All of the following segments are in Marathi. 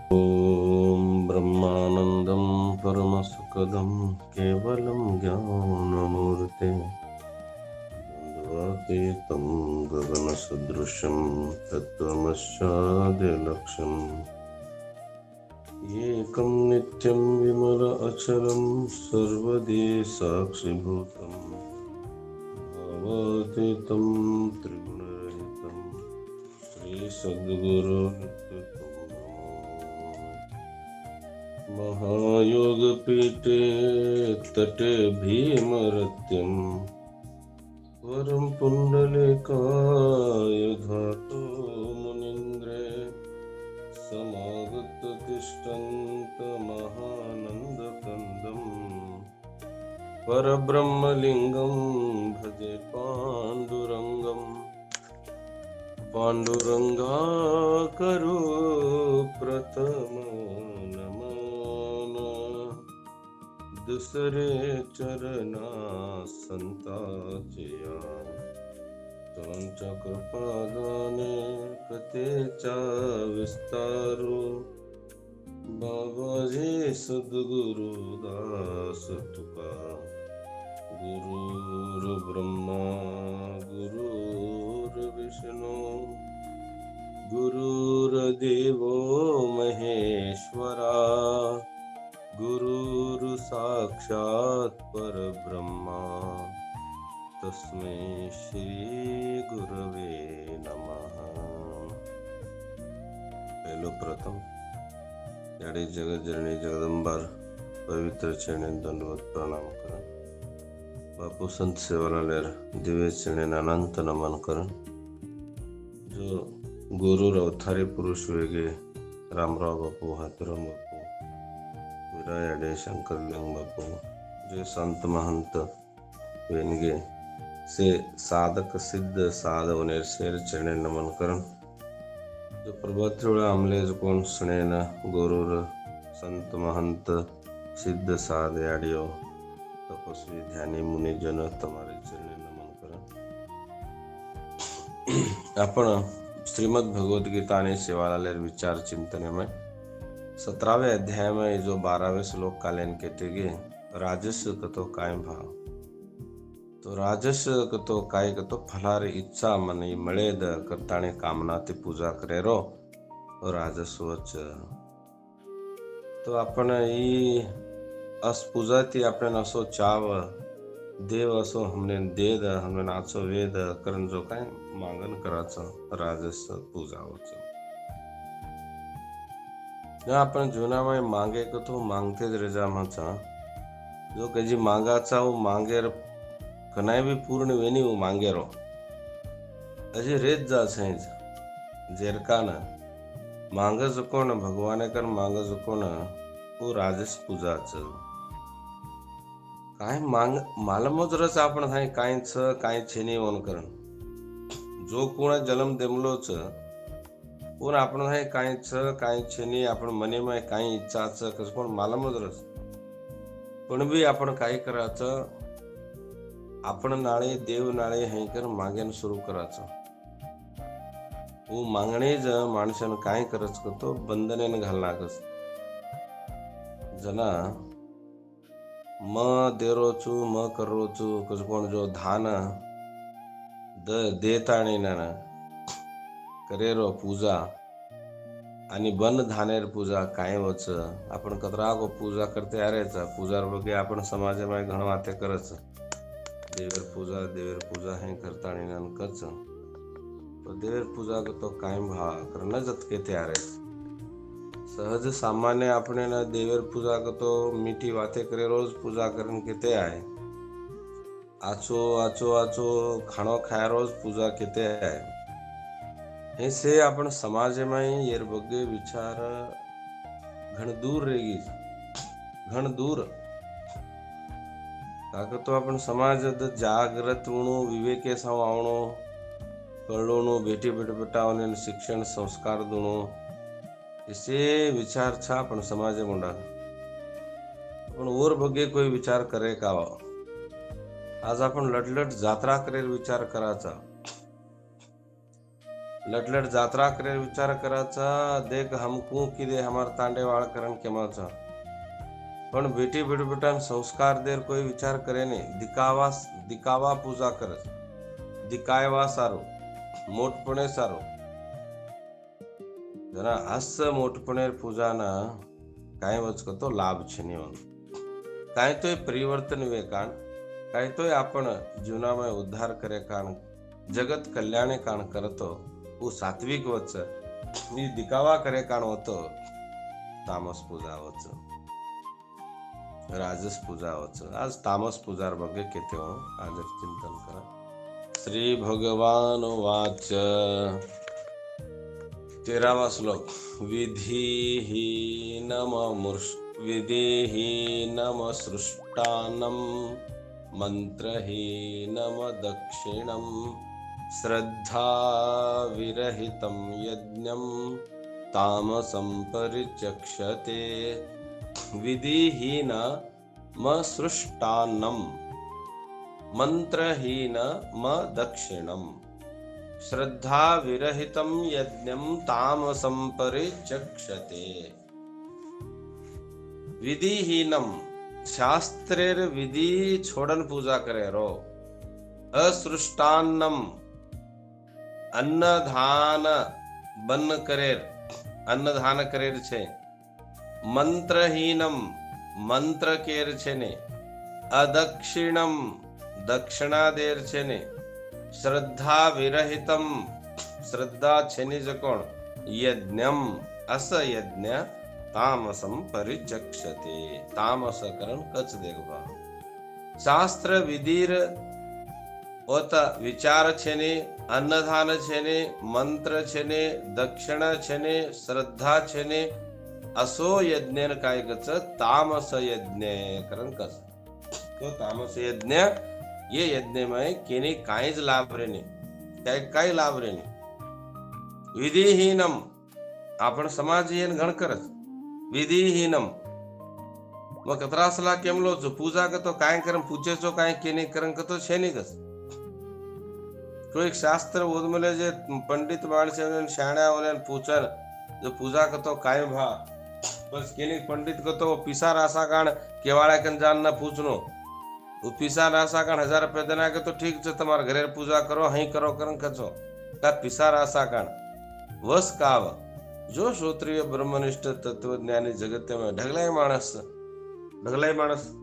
ॐ ब्रह्मानन्दं परमसुखदं केवलं ज्ञानमूर्ते द्वन्द्वातीतं गगनसदृशं तत्त्वमस्यादिलक्ष्यम् एकं नित्यं विमल अचलं सर्वदी साक्षिभूतं भावातीतं त्रिगुणरहितं श्रीसद्गुरो महायोगपीठे तटे भीमरत्यं वरं पुण्डलिकाय धातो मुनीन्द्रे समागत तिष्ठन्तमहानन्दकन्दम् परब्रह्मलिङ्गं भजे पाण्डुरङ्गाकरो प्रथमो दुसरे चरणा संताचया त्यांच्या कृपादाने कथेचा विस्तारो बाबाजी सद्गुरु दास तुका गुरुर्ब्रह्मा गुरुर्विष्णू गुरुर्देवो महेश्वरा गुरुर् साक्षात् परब्रह्मा तस्मै श्री गुरवे नमः। पहिलो प्रथम याडे जगज्जननी जगदंबार पवित्र चरणी दंडवत प्रणाम करें। बापू संत सेवालाल दिव्य चरणी अनंत नमन करें। जो गुरु अवतारी पुरुष वेगे रामराव बापू हाथुराम बापू विरायाडे शंकरलिंग बापू जो संत महंत वेनगे से साधक सिद्ध साधवनेर शेर चरणे नमन करन। जो प्रभातवेळा आमले जो कोण सुनेन गुरुर संत महंत सिद्ध साध याडियो तपस्वी ध्यानी मुनिजन तुम्हारे चरणे नमन करन। आपण श्रीमद भगवद गीता आणि सेवालाल विचार चिंतन में 17वें अध्याय में जो 12वें श्लोक कालेन कहते गे राजस कतो काय भाव तो राजस कतो काय कतो फलारे इच्छा मन मळेद करताने कामना ते पूजा करे रो राजस्वच तो आपण ही अस पूजा ती आपण असो चाव देव असो हमने देद हमने नाचो वेद करण जो काय मागन करायचं राजस पूजा होच। आपण जीवनामध्ये मागे कतो मागतेच रेजा माचा जो कजी मागाचा वो मांगेर कनाय भी पूर्ण वेनी वो मांगेरो अजे रेत जा सेज जेरकान मांगज कोण भगवाने कर मांगज कोण वो राजस पूजाच काय मांग मालमोज रस आपण थाय कायच काय छेनी वन करण जो कोण जन्म देमलोच पण आपण हे काय छेनी आपण मने में काही इच्छाच कस पण मालमच रस पण बी आपण काय करायचं आपण नाळे देव नाळे हे कर मागेन सुरू करायचं वो मागणे ज माणसानं काय करच करतो बंधनेन घालनाकस जना म देरोचू म करोचू कस पण जो धान देताणी ना करेरो पूजा आणि बन धानेर पूजा काय वच आपण कतरा को पूजा करते आरेचा पूजार बगे आपण समाजामध्ये घण वाते करच देवर पूजा हे करताणी नन कच तो देवर पूजा तो काय भा करन जत के त्यारे सहज सामान्य आपने न देवर पूजा तो मीठी बातें करे रोज पूजा करन केते आए आचो आचो आचो खानो खाया रोज पूजा केते आए हे से आपण समाज में येर बगे विचार घण दूर रेगी घण दूर काक तो आपण समाज जागृत वणो विवेके साव आवणो कळणो बेटी बेटावने शिक्षण संस्कार दुणो इसे विचार छा पण समाज मुंडा पण ओर बगे कोई विचार करे का आज आपण लटलट जात्रा करेल विचार करायचा लटलट जात्रा करे विचार कराचा, देख हमकू किदे हमार तांडे वाळ करण केमाचा. पण बेटी बेटान संस्कार देर कोई विचार करे नहीं. दिकावा पूजा करत, दिकायवा सारो, मोठपणे सारो. जरा हस मोठपणे पूजाना काय वचकतो लाभ छे नहीं. काय तो परिवर्तन वे कान, काय तो आपण जीवनामय उद्धार करे कान, जगत कल्याणे कान करतो. वो सात्विक वच मी दिकावा करे कान होतो. तामस पूजा वच, राजस पूजा वच. आज तामस पूजार बगे केते हो आज चिंतन करा. श्री भगवान वाच 13वा श्लोक. विधिहीनम सृष्टानम मंत्रहीनम दक्षिणम श्रद्धा विरहितं यज्ञं तामसं परिचक्षते. विधिहीनमसृष्टान्नं मंत्रहीनमदक्षिणं श्रद्धा विरहितं यज्ञं तामसं परिचक्षते. विधिहीनम शास्त्रेर विधि छोड़न पूजा करे रो. असृष्टान्नम अन्नदान बन करेर, अन्नदान करेर छे. मंत्रहीनम मंत्र केर छे ने. अदक्षिणम दक्षिणा देर छे ने. श्रद्धा विरहितम श्रद्धा छेनी जकोण. यज्ञम अस यज्ञ तामसम परिचक्षते. तामस करण कच देखबा. शास्त्र विधिर ओता विचार छेने, अन्नदान छेने, मंत्र छेने, दक्षिणा छेने, श्रद्धा छेने. असो यज्ञ काय कच तामस यज्ञ करण कच. तो तामस यज्ञ ये यज्ञ में केने काहीच लाभ रेने, काय लाभ रेने. विधिहीनम आपण समाजीयन गण करत. विधिहीनम मग कतरासला केमलो जो पूजा करतो काय करम पूछे छो काय केने करन करतो छेनी कस. कोई शास्त्र ओदमले जे पंडित माणसे शाण्या ओल्यान पूछन जो पूजा करतो काय भा बस केने पंडित करतो पिसार आशा काण केवाड़ा कन जान ना पूछनो. वो पिसार आशा काण 1000 रुपया देना के तो ठीक छे तुम्हारे घरे पूजा करो हई करो करन कछो का पिसार आशा काण वस काव. जो श्रोत्रिय ब्रह्मनिष्ठ तत्वज्ञानी जगत में ढगलाय माणस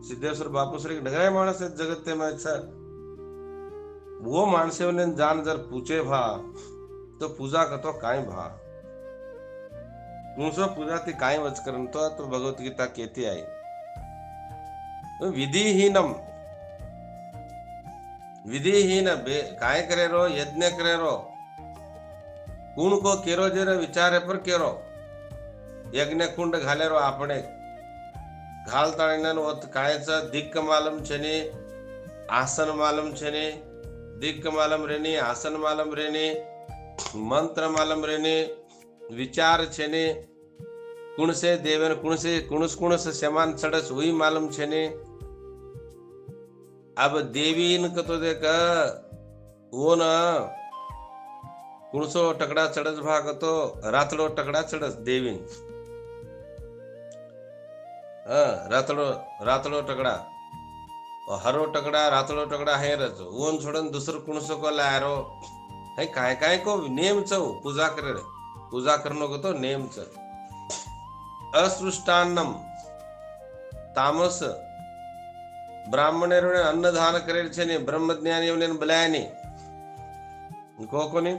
सिद्धेश्वर बापू श्री ढगलाय माणस जगत में छ. वो माणसे ने जान जर पूछे भा तो पूजा करतो काय भा. तुमसो पूजा ती काय वच करन तो भगवत गीता कहती आई. विधिहीन काय करे रो यज्ञ करे रो. कुण को केरो जरा विचारे पर केरो. यज्ञ कुंड घाले रो आपणे घालता होत कायच दिक्क मालम छेने, आसन मालम छेने. दिक्क मालम रेने, आसन मालम रेने, मंत्र मालम रेने, विचार छेने. कुण से देवन कुण से समान सड़स वही मालूम छेने. अब देवी इनका तो देख वो न कुणसो टकड़ा चढ़स भाग तो रातड़ो टकड़ा चढ़स देवीन. रातड़ो टकड़ा और हरो टकड़ा रातड़ो टकड़ा है रच ओन छोड़न दूसर कुणसो को लायरो है. काय को नेम छ पूजा करे. पूजा करनो को तो नेम छ. असृष्टान्नम तामस ब्राह्मणेरोने अन्नदान करेल छे ने ब्रह्मज्ञानीओने बोलाया नहीं कोनी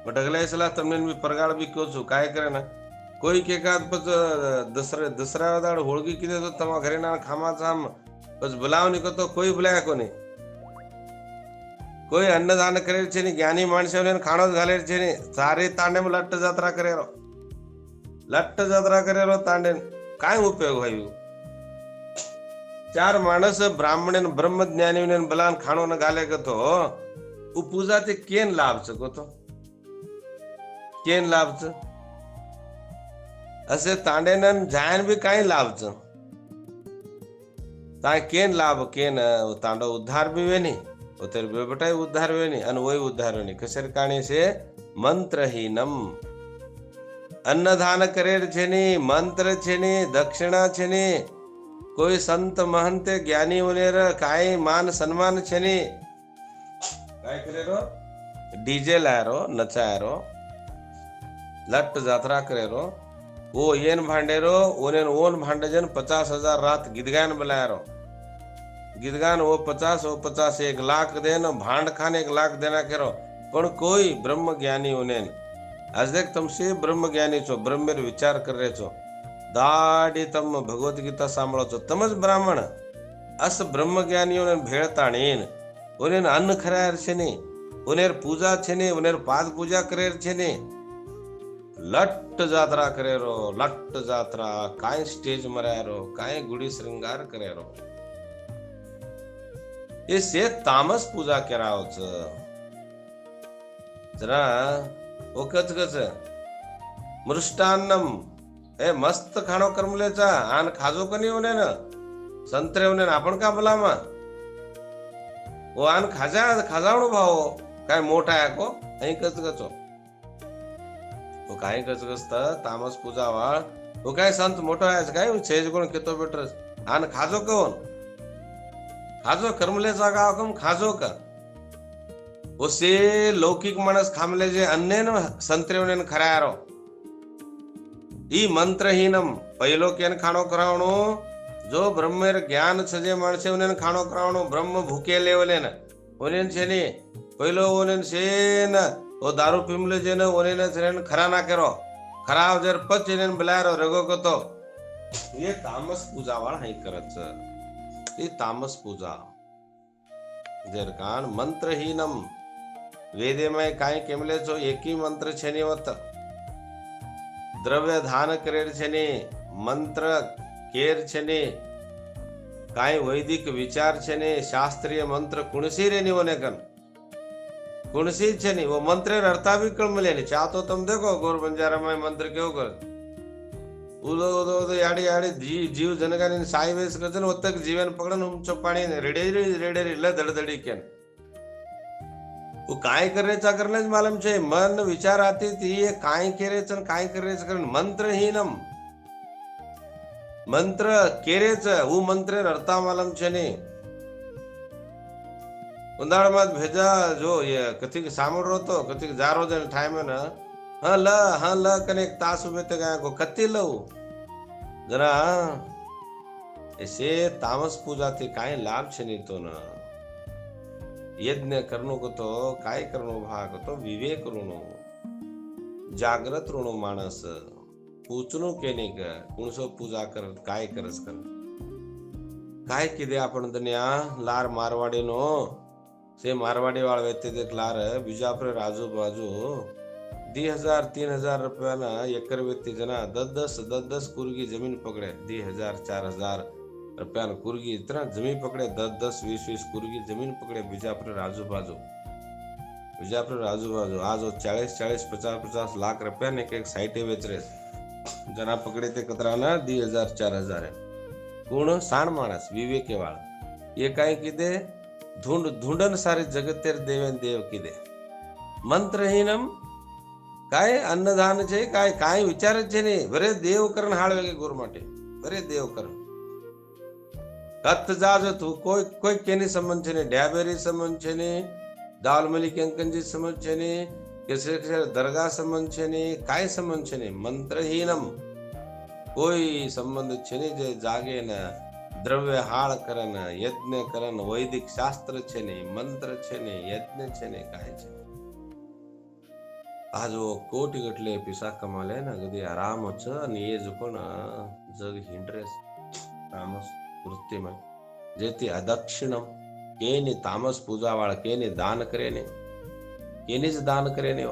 ढगलायसला तमने मी परगाळ बी क्यों छु काय करे ना. कोई के का दसरा दाड़ होळगी किदे तो तमा घरे ना खामा जाम बस बुलाव नहीं को तो कोई बुलाया कोनी. कोई अन्नदान करेल छे ने ज्ञानी माणसोने खाणो घालेल छे ने. सारे तांडे में लट्ट जात्रा करेरो तांडे काय उपयोग है. 4 माणस ब्राह्मण ब्रह्म ज्ञानी ने बलान खाणो न घाले तो वो पूजा ते केन लाभ छको तो केन लाभ छ. असे तांडे न जायन भी काय लाभ छ. ताय केन लाभ केन तांडो उद्धार भी वे नहीं वो तेरे बेटा उद्धार वे नहीं अन वही उद्धार वे नहीं. कसर काणी से મંત્રહીનમ. અન્નદાન કરેલ છે ને, મંત્ર છે ને, દક્ષિણા છે ને, કોઈ સંત મહંતે જ્ઞાની ઉનેર કાંઈ માન સન્માન છે ને, કાંઈ કરેલો ડીજે લાયરો, નચાયરો, લટ જાત્રા કરેલો, वो येन भांडेरो ओनेन ओन भांडे जन 50,000 रात गीत गायन बुलायरो. गीत गान वो 50 1 लाख देन भांड खान 1 लाख देना करो. पण कोई ब्रह्म ज्ञानी उनेन आज देख तुमसे ब्रह्म ज्ञानी छो, ब्रह्मेर विचार कर रहे छो, दाडी तम भगवत गीता सांभळो छो, तमज ब्राह्मण अस ब्रह्म ज्ञानी उनेन भेळताणीन उनेन अन्न खरायर छे ने, उनेर पूजा छे ने, उनेर पाद पूजा करेर छे ने, लट्ट जात्रा करेरो, लट्ट जात्रा काय स्टेज मरायरो, काय गुडी श्रृंगार करेरो. ये से तामस पूजा कराव छ. जरा ओ कच कच मृष्टान्नम ए मस्त खाणो करमलेचा आन खाजो कनी होने न संत्रे होने आपण का भलामा ओ आन खाजा खाजावणो भाव काय मोठा आहे को अही कच कचो वो काय कचकचता तामस पूजा वाळ वो काय संत मोठो आहे काय छेज कोण केतो बेटर आन खाजो कोण खाजो करमले जागा कम खाजो का ओसे लौकिक माणस खामले जे अन्नेन संत्रेवने खरायरो ई मंत्रहीनम पहिलो केन खाणो करावणो जो ब्रह्मेर ज्ञान छजे माणसे उनेन खाणो करावणो ब्रह्म भूके लेवलेन उनेन छेने पहिलो उनेन सेन ओ दारू पीमले जेने ओनेन छेन खरा ना करो खराव जर पच जेने बलारो रगो कतो ये तामस पूजा वाळ हाई करत छ. ये तामस पूजा जर कान मंत्रहीनम वेदेमय काय केमले छो एकी मंत्र छेने वत द्रव्य धान करेर छेने मंत्र केर छेने काय वैदिक विचार छेने शास्त्रीय मंत्र कुणसी रेनी वने कन कुणसी छेनी वो मंत्र अर्था भी कळमले ने चाहतो तुम देखो गोर बंजारा में मंत्र क्यों कर उदो उदो उदो याडी याडी जीव जनगाने साईवेस गजन वतक जीवन पकडन उमचो पाणी रेडेरी रेडेरी ल दडदडी केन वो काय करायचा करण्याच मालूम छे मन विचार आती ती काय करायचं काय करायचं कारण मंत्रहीनम मंत्र केरेच वो मंत्र अर्था मालूम छे ने उंदाड़ में भेजा जो ये कथी सामोर रहतो कथी जारो जन टाइम है ना हाँ ल कने एक तास उबे ते गया को कत्ती लऊ जरा ऐसे तामस पूजा ते काय लाभ छे नहीं तो ना यज्ञ करनो को तो काय करनो भाग तो विवेक ऋणो जागृत ऋणो माणस पूछनो केने का कुणसो पूजा कर काय करस कर काय किदे आपण दुनिया लार मारवाडी नो से मारवाड़ी वाल व्यक्ति देख लार बीजापुर आजू बाजू 2,000-3,000 रुपया ना एकर व्यक्ति जना 10 कुर्गी जमीन पकड़े 2,000-4,000 रुपया कुर्गी इतना जमीन पकड़े 10-20 कुर्गी जमीन पकड़े बीजापुर आजू बाजू आज 40-50 लाख रुपया ने एक साइटे बेच रहे जना पकड़े ते कतरा ना 2,000-4,000 है कोण साण माणस विवेके वाळ ये काय किदे धुंडन सारे जगतेर देवेन देव किदे मंत्रहीनम काय अन्नदान छे काय काय विचार छे ने बरे देव करण हाळवे के गुरु माटे बरे देव करण कत जाज तू कोई कोई केनी संबंध छे ने ड्याबेरी संबंध छे ने दालमली कंकंजी संबंध छे ने किसे दरगाह संबंध छे ने काय संबंध छे ने मंत्रहीनम कोई संबंध छे ने जे जागे ना द्रव्य हाळ करन यज्ञ करन वैदिक शास्त्र छे ने मंत्र छे ने यज्ञ छे ने काय छे आज वो कोटी गटले पिसा कमाले ना गदी आराम छ आणि ये जो पण जग हिंड्रेस तामस वृत्ति में जेती अदक्षिणम केने तामस पूजा वाळ केने दान करे ने केने ज दान करे ने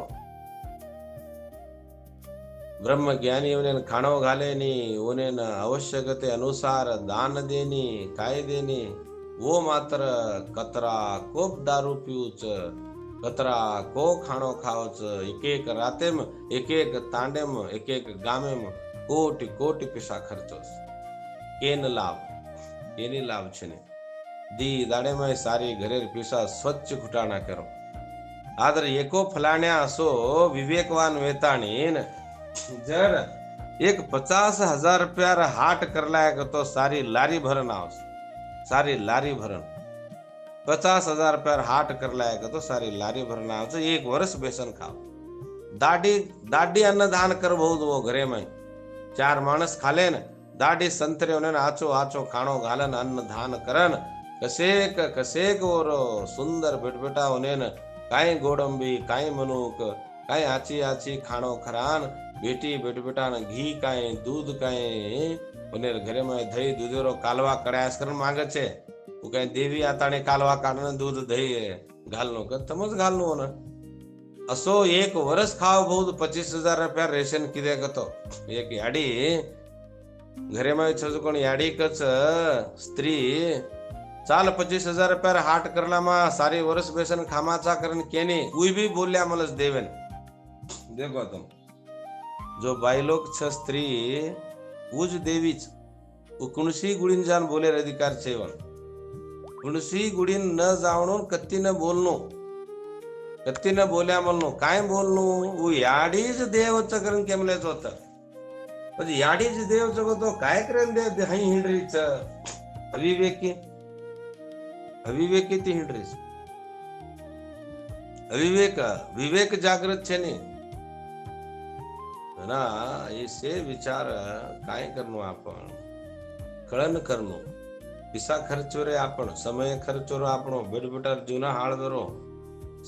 ब्रह्म ज्ञानी उन्हें खाणो घाले नी उन्हें आवश्यकते अनुसार दान देनी काय देनी वो मात्र कतरा कोप दारू पीऊच कतरा को खाणो खावच एक एक राते में एक एक तांडे में एक एक गामे में कोटि कोटि पैसा खर्चोस केन लाभ छे दी दाड़े में सारी घरेर पैसा स्वच्छ घुटाणा करो आदर एको फलाण्या असो विवेकवान वेताणीन जर एक 50,000 रुपया हाट करलाय तो सारी लारी भरण आवस, सारी लारी भरण 50,000 रुपया हाट करलाय तो सारी लारी भरण आवस, एक वर्ष बेसन खाओ। दाडी दाडी अन्नदान कर बहुत वो घरे में 4 माणस खाले न दाडी संतरे ने आचो आचो खाणो घालन अन्नदान करन कसेक कसेक और सुंदर बिटबिटा होने न काई गोडंबी काई मनुक काई आची आची खाणो खरान बेटी बिटबिटा न घी काई दूध काई होने घरे में दही दूधेरो कालवा कडायास करन मागे छे वो काई देवी आताने कालवा काढन दूध दही घालनो कर तमज घालनो न असो एक वर्ष खाव बहुत 25,000 रुपया रेशन किदे गतो एक याडी घरे में छज कोण याडी कच स्त्री चाल 25,000 रुपया हाट करला मा सारी वर्ष बेसन खामाचा करन केने कोई भी बोल्या मलस देवेन। देखो तुम जो बायलोक छ स्त्री उज देवीच कुणसी गुडीन जान बोले अधिकार छेवन कुणसी गुडीन न जावणो कत्ती न बोलनो कत्ती न बोल्या म्हणलो काय बोलनो वो याडीच देव चकरण केमलेच होत म्हणजे याडीच देव जगतो काय करेन दे हई हिंडरीच अविवेकी अविवेकी ती हिंडरीच अविवेक विवेक जागृत छे ने ना ऐसे विचार काय करनो आपण कळन करनो पिसा खर्चो रे आपण समय खर्चो रो આપણો બેડબેટાર જૂના હાળ દરો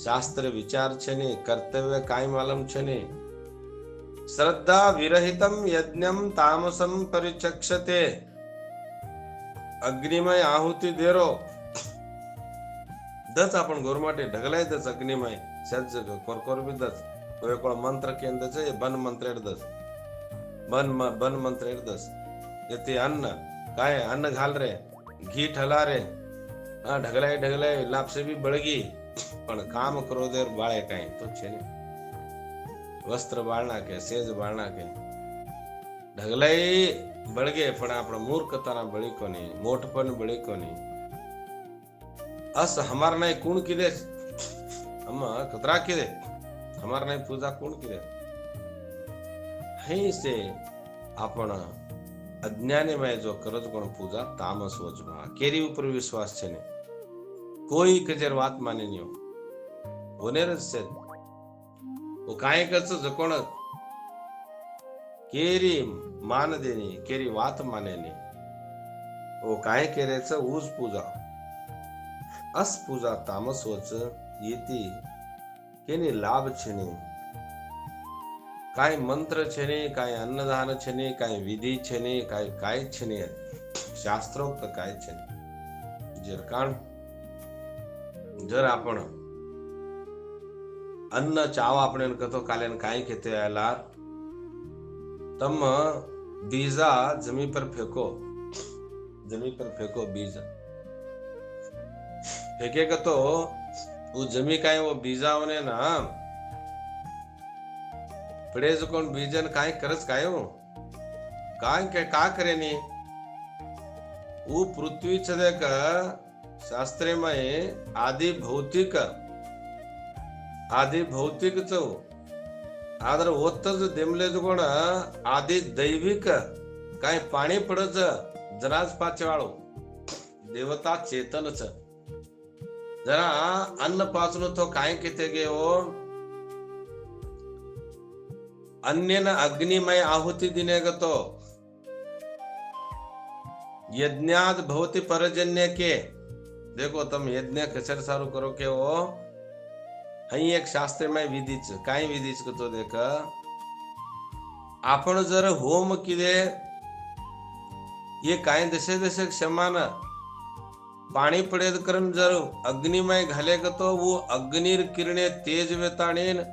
शास्त्र विचार छे ने कर्तव्य काय मालूम छे ने श्रद्धा विरहितम यज्ञम तामसम परिचक्षते अग्निमय आहुति देरो दच आपण गोरमाटे ढगलाय दच अग्निमय सज्ज कोरकोर बी दच कोळ मंत्र केंद्र छे बन मंत्र दच बन मंत्र दच यते अन्न काय अन्न घाल रे घी ठला रे ढगलाय लापसे भी बळगी पण काम करो देर बाळे काई तो छे ने वस्त्र बाळना के सेज बाळना के ढगलाई बळगे पण आपण मूर्खताना बळी कोनी मोठपण बळी कोनी अस हमार नाही कोण किदे हम कतरा किदे हमार नाही पूजा कोण किदे हे से आपण अज्ञानीमय जो करज कोण पूजा तामस वचमा केरी ऊपर विश्वास छे ने कोई कजर वात माने नहीं होने से वो काय कच जकोण केरी मान देनी केरी वात माने नहीं वो काय केरेच ऊज पूजा अस पूजा तामस वच येती केनी लाभ छेने काय मंत्र छेने काय अन्नदान छेने काय विधी छेने काय काय छेने शास्त्रोक्त काय छेने जर जर आपण अन्न चाव आपण कतो कालेन काय खेते आला तम बीजा जमी पर फेंको बीज फेंके कतो वो जमी काय वो बीजा होने ना पड़े जो कौन बीजन काय करस काय हो काय के का करे नी वो पृथ्वी छदे का शास्त्रे में आदि भौतिक चो आदर ओतज देमले कोण आदि दैविक काय पाणी पडच जराज पाचवाळो देवता चेतन छ जरा अन्न पाचनो तो काय किते गे हो अन्यन अग्निमय आहुति दिने गतो यज्ञात भवति परजन्य के देखो तुम यज्ञ कचर सारू करो के वो हई एक शास्त्र में विधीच काय विधीच तो देख आपण जर होम किदे ये काय दशे दशे क्षमान पाणी पडेद करन जर अग्निमय घाले तो वो अग्निर किरणे तेज वेताणीन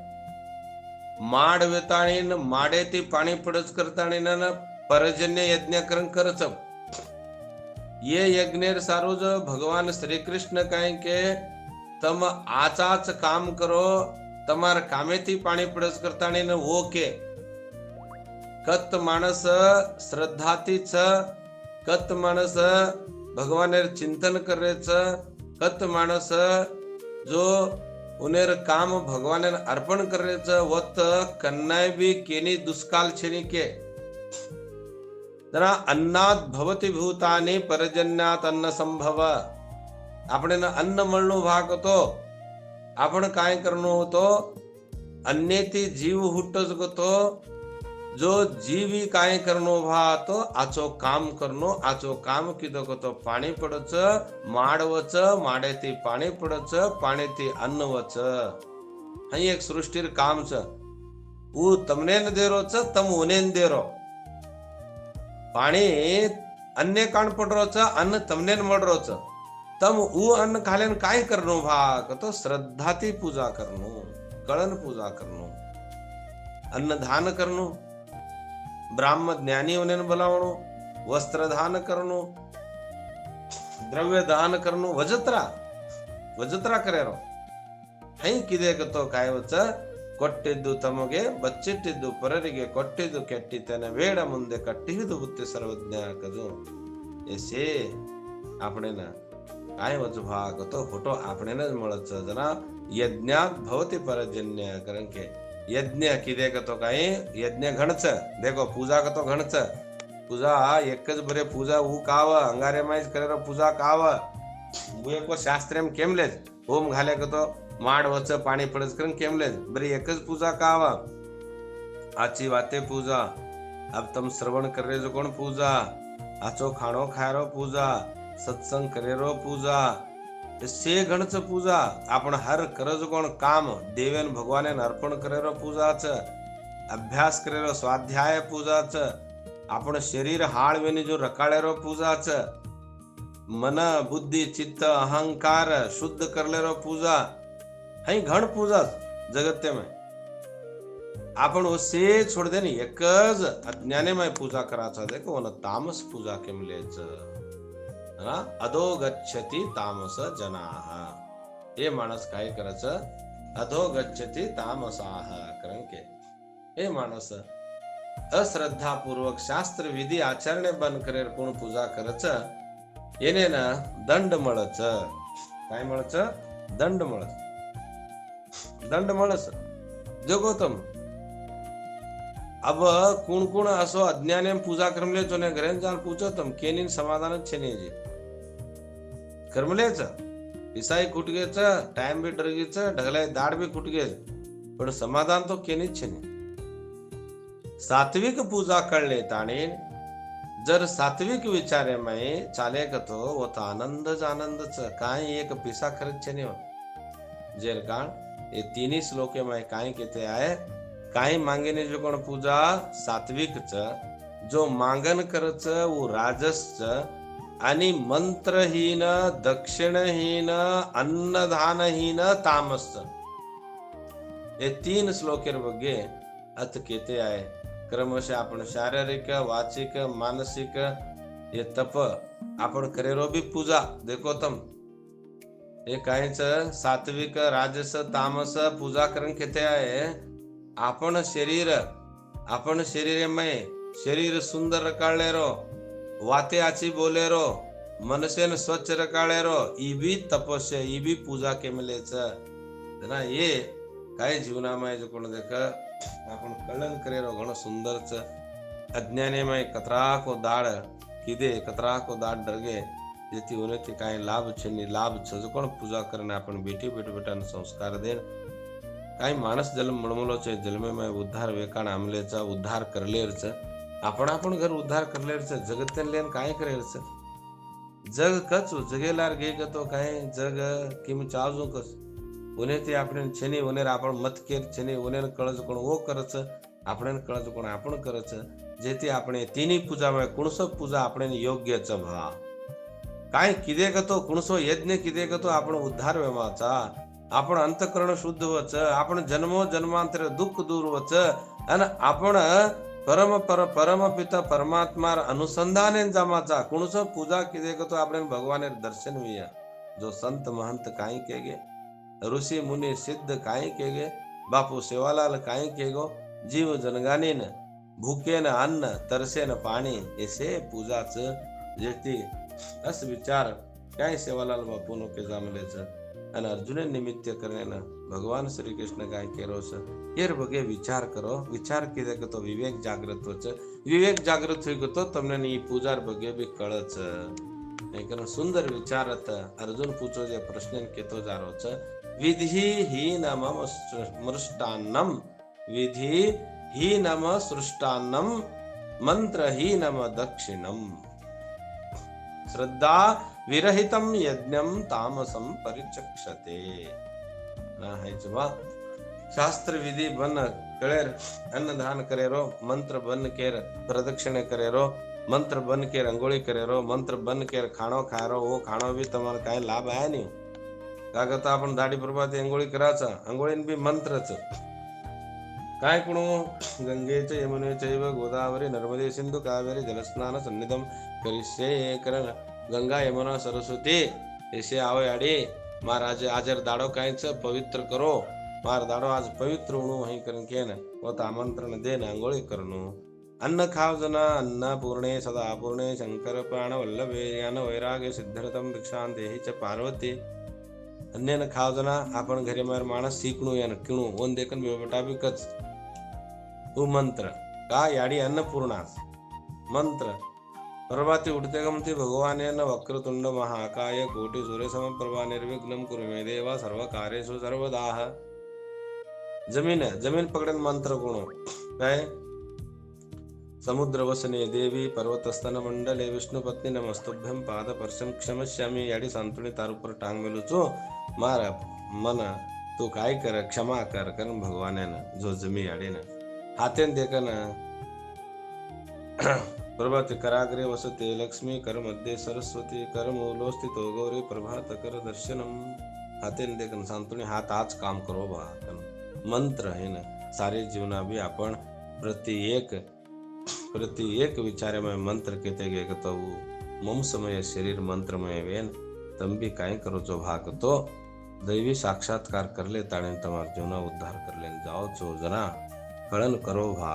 माड वेताणीन माडे ती पाणी पडच करताणीन परजन्य यज्ञ करण करच ये यज्ञेर सारो जो भगवान श्री कृष्ण कहे के तम आचाच काम करो तमार कामेथी पाणी पडस करता ने वो के कत माणस श्रद्धाती छ कत माणस भगवानेर चिंतन करे छ कत माणस जो उनेर काम भगवान अर्पण करायचं वत कन्नाय बी केनी दुष्काल छेनी के जना अन्नात भवती भूतानी परजन्यात अन्न संभव आपण अन्न मळणो भाग होतो आपण काय करणो होतो अन्यती जीव हुट्टच गतो जो जीवी काय करणो भातो आचो काम करनो आचो काम किदो गतो पाणी पडच माडवच माडेती पाणी पडच पाणीती अन्न वच हई एक सृष्टीर काम छ ऊ तमनेन देरो छ तम उनेन देरो पाणी अन्य काण पडरो छ अन्न तमनेन मडरो छ तम ऊ अन्न खालेन काय करनो भाग तो श्रद्धाती पूजा करनो कळन पूजा करनो अन्न दान करनो ब्राह्म ज्ञानी होने बोलावणो वस्त्र दान करनो द्रव्य दान करनो वजत्रा करेरो हई किदे कतो काय वच ಕೊಟ್ಟಿದ್ದು ತಮಗೆ ಬಚ್ಚಿಟ್ಟಿದ್ದು ಪರರಿಗೆ ಕೊಟ್ಟಿದ್ದು ಕೆಟ್ಟಿತನ ಬೇಡ ಮುಂದೆ ಕಟ್ಟಿಹಿದು ಬುತ್ತಿ ಸರ್ವಜ್ಞ ಕದು एसे આપણે ના काय वच भाग तो फोटो આપણે જ મળच जना यज्ञात भवती परजन्य कारण के यज्ञ किदे कतो काय यज्ञ घणच देखो पूजा कतो घणच पूजा एकच बरे पूजा ऊ काव अंगारे माइज करेरो पूजा काव ऊ एको शास्त्रेम केमलेज होम घाले कतो माड वच पाणी पडच करून केमलेज बरी एकच पूजा काव आची वाते पूजा अब तुम श्रवण करे जो कोण पूजा आचो खाणो खायरो पूजा सत्संग करेरो पूजा से गणच पूजा आपण हर करज कोण काम देवेन भगवान अर्पण करेरो पूजाच अभ्यास करेरो स्वाध्याय पूजाच आपण शरीर हाळवेनी जो रकाळेरो पूजाच मन बुद्धी चित्त अहंकार शुद्ध करलेरो पूजा हई घण पूजा जगत्य में आपण से छोड़ देनी एकज अज्ञानेमय पूजा कराचा देखो न तामस पूजा केमलेच ना अधो गच्छति तामस जनाः हे माणस काय करच अधो गच्छति तामसाः कारण के हे माणस अश्रद्धा पूर्वक शास्त्र विधी आचरणे बंद करेर कोण पूजा करच येने ना दंड मळच काय मळच दंड मळच जगोतम अब कुण कुण असो अज्ञाने पूजा करमले जोने घरेन जान पूछतम केनीन समाधान छेनेजी करमलेच ईसाई कुटगेच टाइम भी डरगीच ढगलाय दाड भी कुटगे पण समाधान तो केनीच छेने सात्विक पूजा कळले ताणे जर सात्विक विचारे में चाले कतो वो तो आनंदच काय एक पिसा खर्च छेने जेर काण ये तीनही श्लोके में काय कहते आए काही मांगेने जो कोण पूजा सात्विक च जो मांगन करच वो राजस च आणि मंत्रहीन दक्षिणहीन अन्नदानहीन तामस ये तीन श्लोकेर बगे अर्थ कहते आए क्रमशः आपण शारीरिक वाचिक मानसिक ये तप आपण करेरो भी पूजा देखो तम ये काहीच सात्विक राजस तामस पूजा करण कहते आए आपण शरीर में शरीर सुंदर रकाळेरो वाते आची बोलेरो मनसेन स्वच्छ रकाळेरो ई भी तपस्या ई भी पूजा के मिलेच ना ये काय जीवना में जो कोण देख आपण कळन करेरो घणो सुंदर च अज्ञाने में कतरा को दाड़ किदे कतरा को दाड़ डरगे जेती उन्हें काय लाभ छे लाभ छ जो कोण पूजा करने आपण बेटी बेटा संस्कार दे काही माणस जन्म मळमलो छे जन्मे में उद्धार वेकाण आमलेचा उद्धार करलेरच आपण घर उद्धार करलेरच जगत्यान लेन काय करेरच जग कच जगेलार गे गतो काय जग किम चावजो कस उन्हें ते आपण छेनी उन्हें आपण मत केर छेनी उन्हें कळज कोण वो करच आपण कळज कोण आपण करच जेती आपण तिनी पूजा में कुणसो पूजा आपण योग्य च भा काय किदे गतो कुणसो यज्ञ किदे गतो आपण उद्धार वेमाचा आपण अंतकरण शुद्ध वच आपण जन्मो जन्मांतर दुःख दूर वच आणि आपण परम पिता परमात्मार अनुसंधाने जमाचा कुणसो पूजा किदे गतो आपण भगवानेर दर्शन विया जो संत महंत काई केगे ऋषि मुनि सिद्ध काई केगे बापू सेवालाल काई केगो जीव जनगानीन भूखे न अन्न तरसे न पाणी ऐसे पूजाच जेती अस विचार काय सेवालाल बापू नो के जामलेच અને અર્જુને નિમિત્ત કરીને ભગવાન શ્રી કૃષ્ણ કાંઈ કેરો છે એ બગે વિચાર કરો. વિચાર કીધે કે તો વિવેક જાગૃત છે. વિવેક જાગૃત થઈ ગયો તો તમને ની પૂજાર બગે બી કળ છે. કારણ સુંદર વિચાર હતા. અર્જુન પૂછો જે પ્રશ્ન કેતો જારો છે વિધિ હીનમ મૃષ્ટાન્નમ વિધિ હીનમ સૃષ્ટાન્નમ મંત્ર હીનમ દક્ષિણમ શ્રદ્ધા વિરહિતમ યજ્ઞમ તામસમ પરિચક્ષતે. શાસ્ત્ર વિધિ બન કળેર અન્નદાન કરેરો, મંત્ર બન કેર પ્રદક્ષિણે કરેરો, મંત્ર બન કેર અંગોળી કરેરો, મંત્ર બન કેર ખાણો ખાયરો. ઓ ખાણો બી તમારે કાંઈ લાભ આયા નહીં. કાગતા आपण दाढी प्रभाते अंघोळी करायचा. अंघोळीन बी मंत्रच काय कुणू गंगे च यमुने चैव गोदावरी नर्मदे सिंधु कावेरी जलस्नान सन्निधम करिष्ये करण. गंगा यमुना सरस्वती ऐसे आओ याडी महाराज आजर दाडो कांच पवित्र करो. मार दाडो आज पवित्र होणू वही करण के न होता आमंत्रण दे न अंघोळी करणू. अन्न खाव जना अन्न पूर्णे सदा पूर्णे शंकर प्राण वल्लभे ज्ञान वैराग्य सिद्धरतम भिक्षां देहि च पार्वती. अन्य न खाव जना आपण घरी मार माणस सीखणू या किणू ओन देखन बेटा बी कच तू मंत्र का याडी अन्नपूर्णा मंत्र प्रभाती उठते गमती भगवान वक्रतुंड महाकाय कोटि सूर्य समप्रभा निर्विघ्नं कुरु मे देवा सर्व कार्येषु सर्वदाः. जमीन पकडन मंत्र गुण काय समुद्र वसने देवी पर्वतस्तन मंडले विष्णु पत्नी नमस्तुभ्यम पाद परशम क्षमस्यामी. याडी सांतुणी तार ઉપર टांग मेलू छो मारा मन तू काय कर क्षमा कर करण भगवान जो जमी याडी न हातेन देखन प्रभाते कराग्रे वसते लक्ष्मी कर मध्ये सरस्वती कर मूलो स्थितो गौरी प्रभात कर दर्शनम. हातेन देखन सांतुणी हात आज काम करो बा. मंत्र है ना सारे जीवना भी आपण प्रति एक विचारे में मंत्र कहते गए तो मम समय शरीर मंत्रमय वेन तम भी काय करो जो भाग तो दैवी साक्षात्कार कर ले ताणे तमार जीवना उद्धार कर ले जाओ छो जना कळन करो भा.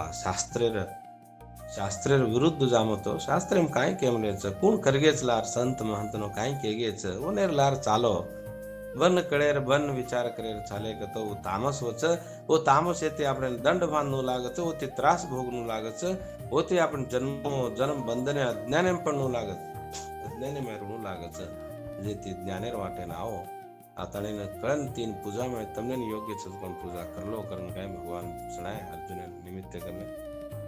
शास्त्रेर विरुद्ध जामतो शास्त्रेम काय केम लेचं कोण करगेच लार संत महंत नो काय केगेच ओनेर लार चालो वन कळेर वन विचार करेर चाले કે તો તામસ વચ ઓ તામસ એતે આપણે દંડ બાંધનું લાગે છે ઓતે ત્રાસ ભોગનું લાગે છે ઓતે આપણે જન્મ બંધને અજ્ઞાને પણ નું લાગે અજ્ઞાને મેરનું લાગે છે જેથી જ્ઞાનેર વાટે ના આવો આ તણીને કળન તીન પૂજા में તમને યોગ્ય છે પણ પૂજા कर लो करण काय भगवान सुनाए अर्जुन निमित्त करने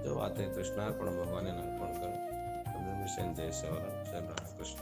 जो आते कृष्णार्पण भगवान ने अर्पण कर जय सेवा कृष्ण.